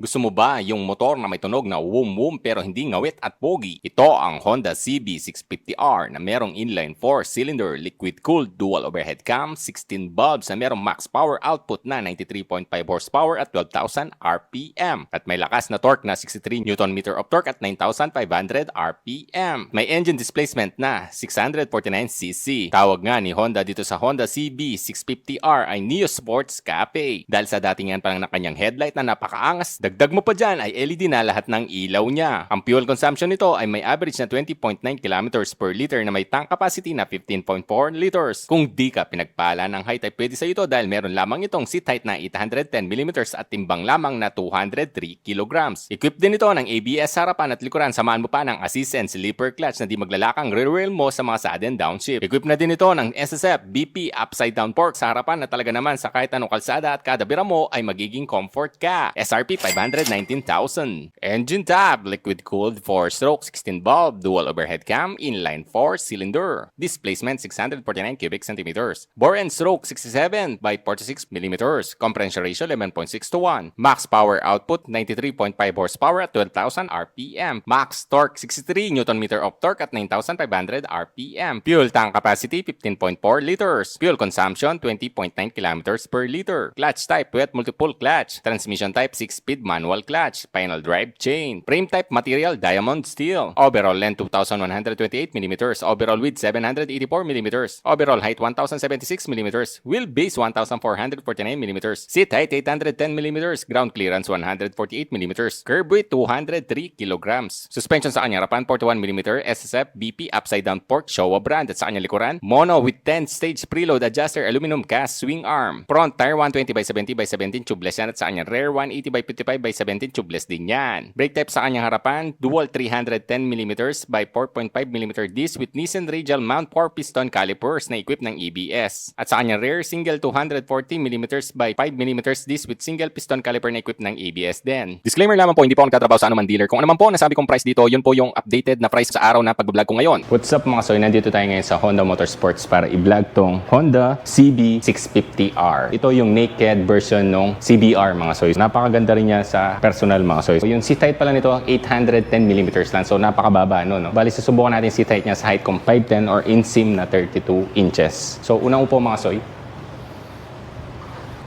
Gusto mo ba yung motor na may tunog na wum-wum pero hindi ngawit at pogi? Ito ang Honda CB650R na merong inline 4-cylinder liquid-cooled dual overhead cam, 16 bulbs na merong max power output na 93.5 horsepower at 12,000 RPM. At may lakas na torque na 63 Nm of torque at 9,500 RPM. May engine displacement na 649cc. Tawag nga ni Honda dito sa Honda CB650R ay Neo Sports Cafe. Dahil sa datingan pa lang na kanyang headlight na napakaangas, dagdag mo pa dyan ay LED na lahat ng ilaw niya. Ang fuel consumption nito ay may average na 20.9 kilometers per liter na may tank capacity na 15.4 liters. Kung di ka pinagpala ng height ay pwede sa ito dahil meron lamang itong seat height na 810mm at timbang lamang na 203 kilograms. Equipped din ito ng ABS sa harapan at likuran, samahan mo pa ng assist and sleeper clutch na di maglalakang rear wheel mo sa mga sudden downshift. Equipped na din ito ng SSF BP upside down fork sa harapan na talaga naman sa kahit anong kalsada at kada bira mo ay magiging comfort ka. SRP 519,000. Engine tab, liquid-cooled 4-stroke 16 bulb, dual overhead cam, inline 4-cylinder. Displacement 649 cubic centimeters. Bore and stroke 67 by 46 millimeters. Compression ratio 11.6:1. Max power output 93.5 horsepower at 12,000 RPM. Max torque 63 Nm of torque at 9,500 RPM. Fuel tank capacity 15.4 liters. Fuel consumption 20.9 kilometers per liter. Clutch type wet multiple clutch. Transmission type 6-speed manual clutch. Final drive chain. Frame type material diamond steel. Overall length 2,128 mm. Overall width 784 mm. Overall height 1,076 mm. Wheelbase 1,449 mm. Seat height 810 mm. Ground clearance 148 mm. Curb weight 203 kilograms. Suspension sa kanyang harapan 41 mm SSF BP upside down fork Showa brand at sa kanyang likuran mono with 10-stage preload adjuster aluminum cast swing arm. Front tire 120 by 70 by 17 tubeless yan at sa kanyang rear 180 by 55 by 17 tubeless din yan. Brake type sa kanyang harapan dual 310mm by 4.5mm disc with Nissan radial mount 4-piston calipers na equipped ng EBS. At sa kanyang rear single 240mm by 5mm disc with single piston caliper na equipped ng ABS din. Disclaimer lamang po, hindi po ako nagtatrabaho sa anumang dealer. Kung ano man po nasabi kong price dito, yun po yung updated na price sa araw na pag-vlog ko ngayon. What's up mga soy? Nandito tayo ngayon sa Honda Motorsports para i-vlog tong Honda CB650R. Ito yung naked version ng CBR mga soy. Napakaganda rin niya sa personal mga soy. So, yung seat height pala nito 810mm lang. So napakababa no. Bali susubukan natin seat height niya sa height kong 5'10 or inseam na 32 inches. So unang upo mga soy.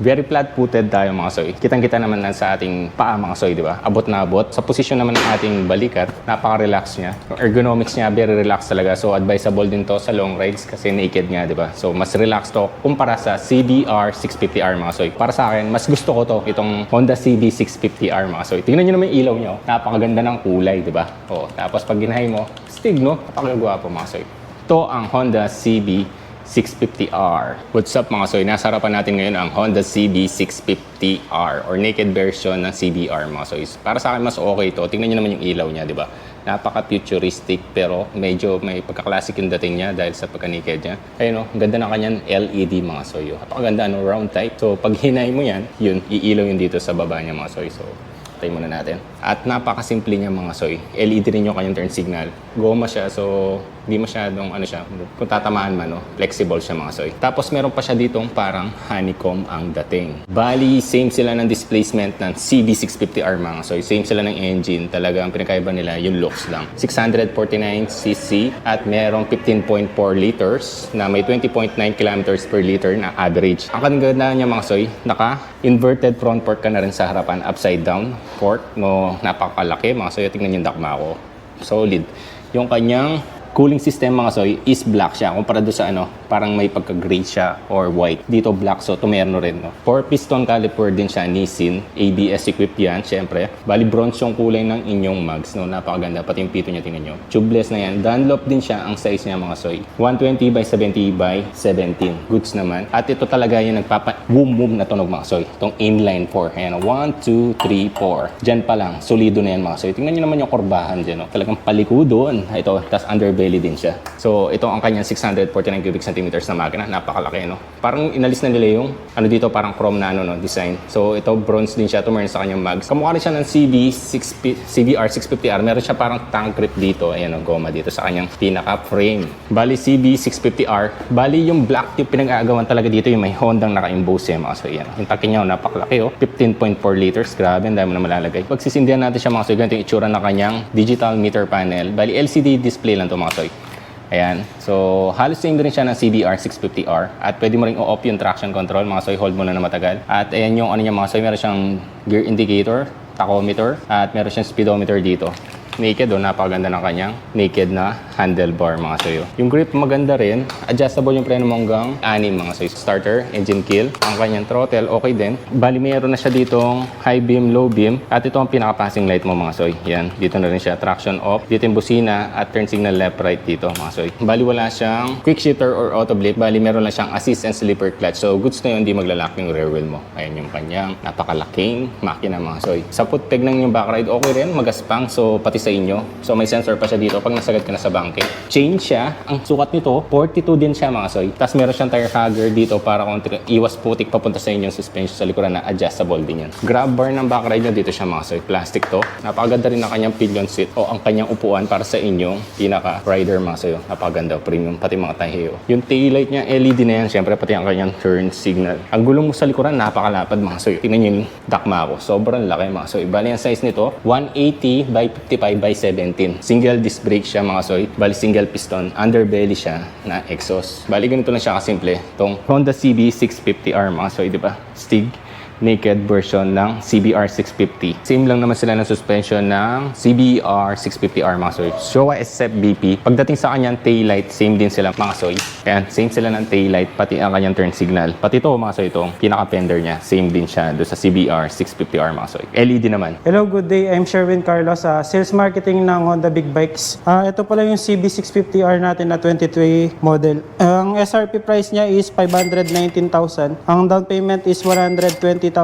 Very flat-footed tayo mga soy. Kitang-kita naman lang sa ating paa mga soy, di ba? Abot na abot. Sa posisyon naman ng ating balikat, napaka-relax niya. Yung ergonomics niya, very relax talaga. So advisable din to sa long rides kasi naked nga, di ba? So mas relax to kumpara sa CBR 650R mga soy. Para sa akin, mas gusto ko to itong Honda CB 650R mga soy. Tingnan niyo naman yung ilaw niyo. Napakaganda ng kulay, di ba? Oh, tapos pag ginahay mo, stig no? Napakagwapo mga soy. Ito ang Honda CB 650R. What's up mga soy? Nasa harapan natin ngayon ang Honda CB650R or naked version ng CBR mga soy. Para sa akin mas okay ito. Tingnan niyo naman yung ilaw niya, di ba? Napaka-futuristic pero medyo may pagka-classic yung dating niya dahil sa pagka-naked niya. Ayun o, ganda na kanyang LED mga soy. Napakaganda ano, round type. So pag hinay mo yan, yun, iilaw yun dito sa baba niya mga soy. So tayo muna natin. At napakasimple niya mga soy. LED rin yung kanyang turn signal. Goma siya, so hindi masyadong ano siya, kung tatamaan man, no? Flexible siya mga soy. Tapos meron pa siya ditong parang honeycomb ang dating. Bali, same sila ng displacement ng CB650R mga soy. Same sila ng engine. Talagang pinakaiba nila yung looks lang. 649cc at merong 15.4 liters na may 20.9 kilometers per liter na average. Ang kaganda niya mga soy, naka-inverted front fork ka na rin sa harapan, upside down fork. No, napakalaki mga soy. Tingnan yung dakma ko. Solid. Yung kanyang cooling system mga soy is black siya kumpara doon sa ano, parang may pagka-gray siya or white. Dito black, so tumerno rin no. 4-piston caliper din siya, Nissin. ABS equipped yan, syempre. Bali bronze yung kulay ng inyong mags no, napakaganda pati yung pito niya, tingnan nyo. Tubeless na yan. Dunlop din siya ang size niya mga soy. 120 by 70 by 17. Goods naman. At ito talaga yung nagpapa-boom-boom na tunog mga soy. Itong inline 4. Ayan, 1, 2, 3, 4. Diyan pa lang, solido na yan mga soy. Tingnan nyo naman yung korbahan dyan no. Talagang palikudon. Ito, tas underbelly underbelly din siya. So ito ang kanyang 649 cubic centimeters na makina, napakalaki no. Parang inalis na nila yung ano dito, parang chrome na ano no, design. So ito bronze din siya, tumarin sa kanyang mags. Kamukha rin siya ng CBR 650R. Meron siya parang tank grip dito, ayan o, goma dito sa kanyang pinaka frame. Bali CB 650R, bali yung black tube pinag-aagawan talaga dito yung may Hondang naka-emboss mga so yan. Yung tanke niya napakalaki 15.4 liters, grabe, ang dami na malalagay. Pag sisindihan natin siya mga soy, ganito yung itsura ng kanyang digital meter panel. Bali LCD display lang to mga soy. Ayan. So, halos same din siya ng CBR 650R. At pwede mo rin o-off yung traction control. Mga soy, hold mo na matagal. At ayan yung ano niya mga soy, meron siyang gear indicator, tachometer, at meron siyang speedometer dito. Naked napakaganda ng kanyang naked na handlebar mga soyo. Yung grip maganda rin, adjustable yung preno mo hanggang 6 mga soyo. Starter, engine kill, ang kanyang throttle okay din. Bali meron na siya ditong high beam, low beam, at ito ang pinaka-passing light mo mga soy. Yan, dito na rin siya, traction off, dito yung busina at turn signal left right dito mga soy. Bali wala siyang quick shifter or auto blip, bali meron lang siyang assist and slipper clutch. So goods na yun, hindi maglalak yung rear wheel mo. Ayan yung kanyang napakalaking makina mga soy. Sa foot peg ng yung back ride okay rin, magaspang, so pati sa inyo. So may sensor pa siya dito pag nasagad ka na sa bangke. Chain siya. Ang sukat nito, 42 din siya mga soy. Tapos meron siyang tire hugger dito para kung iwas putik papunta sa inyong suspension sa likuran na adjustable din yan. Grab bar ng back ride nyo dito siya mga soy. Plastic to. Napakaganda rin ang kanyang pillion seat o ang kanyang upuan para sa inyong pinaka-rider mga soy. Napakaganda. Premium. Pati mga tahiyo. Yung taillight niya, LED na yan. Siyempre pati ang kanyang turn signal. Ang gulong mo sa likuran, napakalapad mga soy. Tingnan nyo yung dakma ko. Sobrang laki mga soy. Bali ang size nito, 180 by 55 by 17. Single disc brake siya mga soy. Bali single piston. Underbelly siya na exhaust. Bali ganito lang siya kasimple. Itong Honda CB 650R mga soy, di ba? Stig naked version ng CBR 650. Same lang naman sila ng suspension ng CBR 650R mga soy. Showa SF BP. Pagdating sa kanyang taillight, same din sila mga soy. Ayan, same sila ng taillight, pati ang kanyang turn signal. Pati ito mga soy, itong pinaka-fender niya. Same din siya doon sa CBR 650R mga soy. LED naman. Hello, good day. I'm Sherwin Carlos, sales marketing ng Honda Big Bikes. Ito pala yung CB650R natin na 23 model. Ang SRP price niya is 519,000. Ang down payment is 120,160.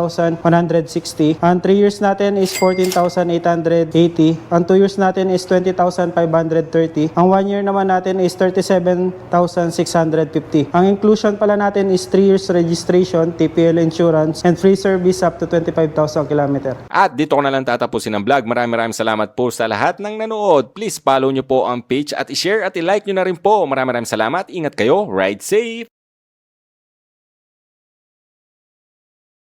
Ang 3 years natin is 14,880. Ang 2 years natin is 20,530. Ang 1 year naman natin is 37,650. Ang inclusion pala natin is 3 years registration, TPL insurance, and free service up to 25,000 km. At dito ko na lang tatapusin ang vlog. Maraming salamat po sa lahat ng nanood. Please follow nyo po ang page at i-share at i-like nyo na rin po. Maraming salamat. Ingat kayo. Ride safe!